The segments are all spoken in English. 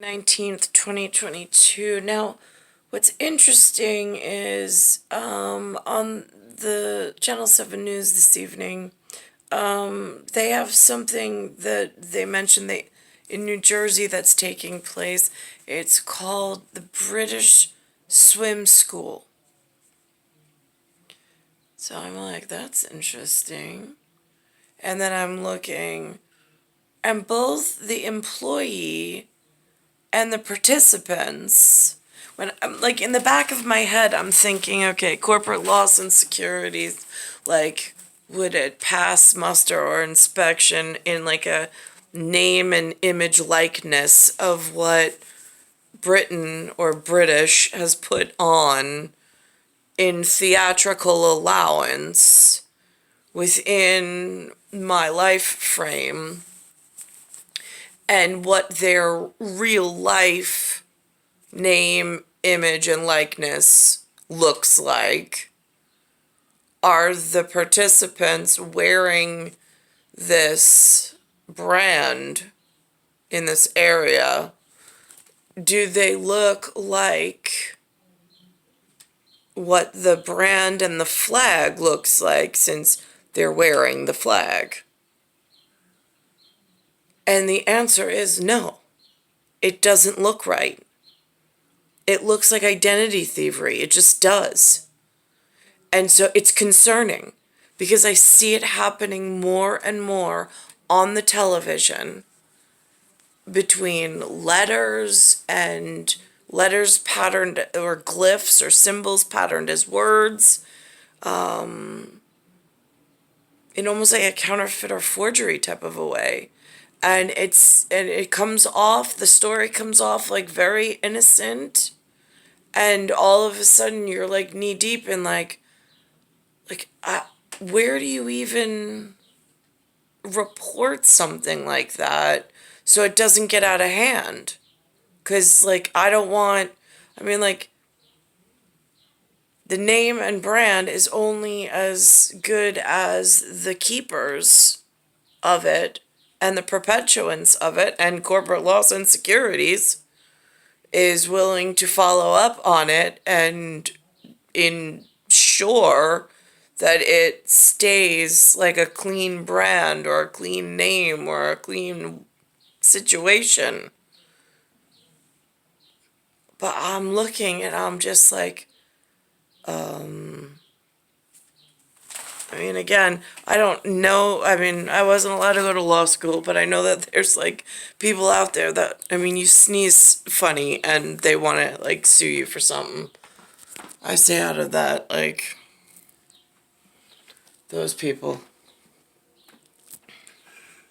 19th, 2022. Now, what's interesting is on the Channel 7 News this evening, they have something that they mentioned in New Jersey that's taking place. It's called the British Swim School. So I'm like, that's interesting. And then I'm looking, and both the employee and the participants, when I'm like in the back of my head, I'm thinking, okay, corporate loss and securities, like, would it pass muster or inspection in like a name and image likeness of what Britain or British has put on in theatrical allowance within my life frame, and what their real life name, image, and likeness looks like? Are the participants wearing this brand in this area? Do they look like what the brand and the flag looks like, since they're wearing the flag? And the answer is no. It doesn't look right. It looks like identity thievery. It just does. And so it's concerning because I see it happening more and more on the television, between letters and letters patterned, or glyphs or symbols patterned as words, in almost like a counterfeit or forgery type of a way. And it comes off, the story comes off like very innocent, and all of a sudden you're like knee deep in where do you even report something like that so it doesn't get out of hand? Because I don't want, the name and brand is only as good as the keepers of it and the perpetuants of it, and corporate loss and securities is willing to follow up on it and ensure that it stays like a clean brand or a clean name or a clean situation. But I'm looking and I'm just like, again, I don't know. I wasn't allowed to go to law school, but I know that there's people out there that, you sneeze funny and they want to sue you for something. I stay out of that, those people.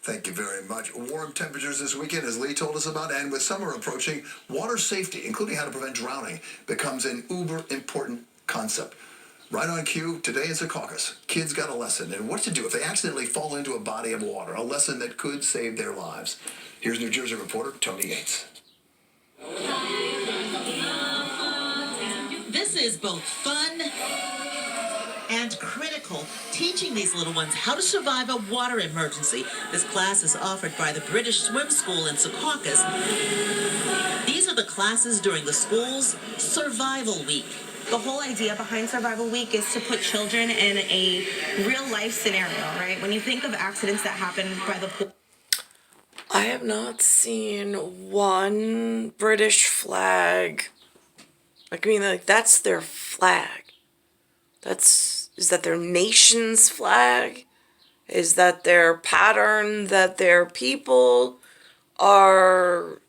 Thank you very much. Warm temperatures this weekend, as Lee told us about, and with summer approaching, water safety, including how to prevent drowning, becomes an uber important concept. Right on cue, today is a caucus. Kids got a lesson in what to do if they accidentally fall into a body of water, a lesson that could save their lives. Here's New Jersey reporter Tony Yates. This is both fun and critical, teaching these little ones how to survive a water emergency. This class is offered by the British Swim School in Secaucus. These are the classes during the school's Survival Week. The whole idea behind Survival Week is to put children in a real life scenario, right? When you think of accidents that happen by the pool. I have not seen one British flag. That's their flag. Is that their nation's flag? Is that their pattern that their people are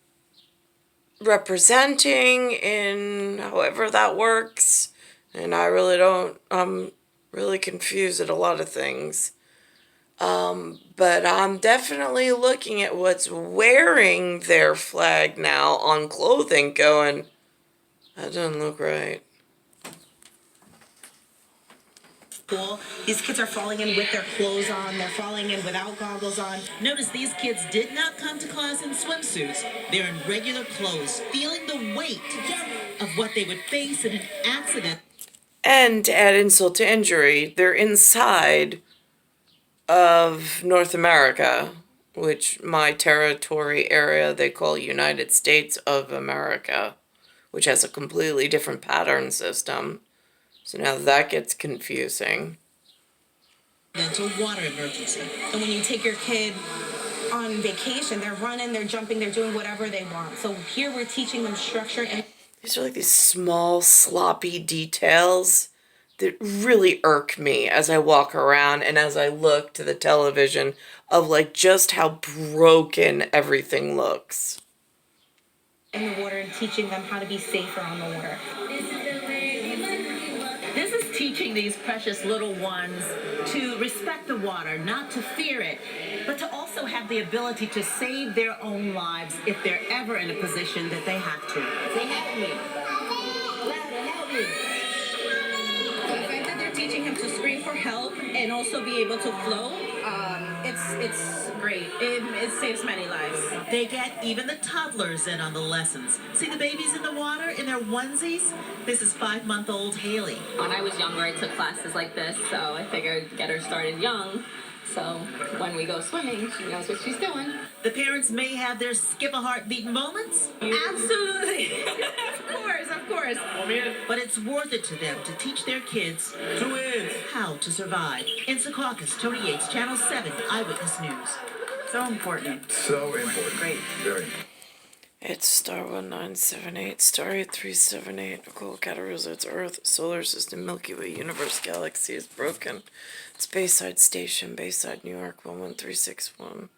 representing in however that works? And I'm really confused at a lot of things. But I'm definitely looking at what's wearing their flag now on clothing going, that doesn't look right. Pool. These kids are falling in with their clothes on. They're falling in without goggles on. Notice these kids did not come to class in swimsuits. They're in regular clothes, feeling the weight of what they would face in an accident. And to add insult to injury, they're inside of North America, which my territory area they call United States of America, which has a completely different pattern system. So now that gets confusing. Mental water emergency. And when you take your kid on vacation, they're running, they're jumping, they're doing whatever they want. So here we're teaching them structure and These are like these small, sloppy details that really irk me as I walk around and as I look to the television of like just how broken everything looks. in the water and teaching them how to be safer on the water. This is teaching these precious little ones to respect the water, not to fear it, but to also have the ability to save their own lives if they're ever in a position that they have to. Say, help me. Louder, help me. The fact that they're teaching him to scream for help and also be able to float, it's great. It saves many lives. They get even the toddlers in on the lessons. See the babies in the water in their onesies? This is 5-month-old Haley. When I was younger, I took classes like this, so I figured get her started young. So when we go swimming, she knows what she's doing. The parents may have their skip a heartbeat moments, Absolutely. Of course. but it's worth it to them to teach their kids how to survive. In Secaucus, Tony Yates, Channel 7, Eyewitness News. So important. So important. Great. Very important. It's star 1978, star 8378, Nicole, Cattaruzza, it's Earth, Solar System, Milky Way, Universe, Galaxy is broken. It's Bayside Station, Bayside, New York, 11361.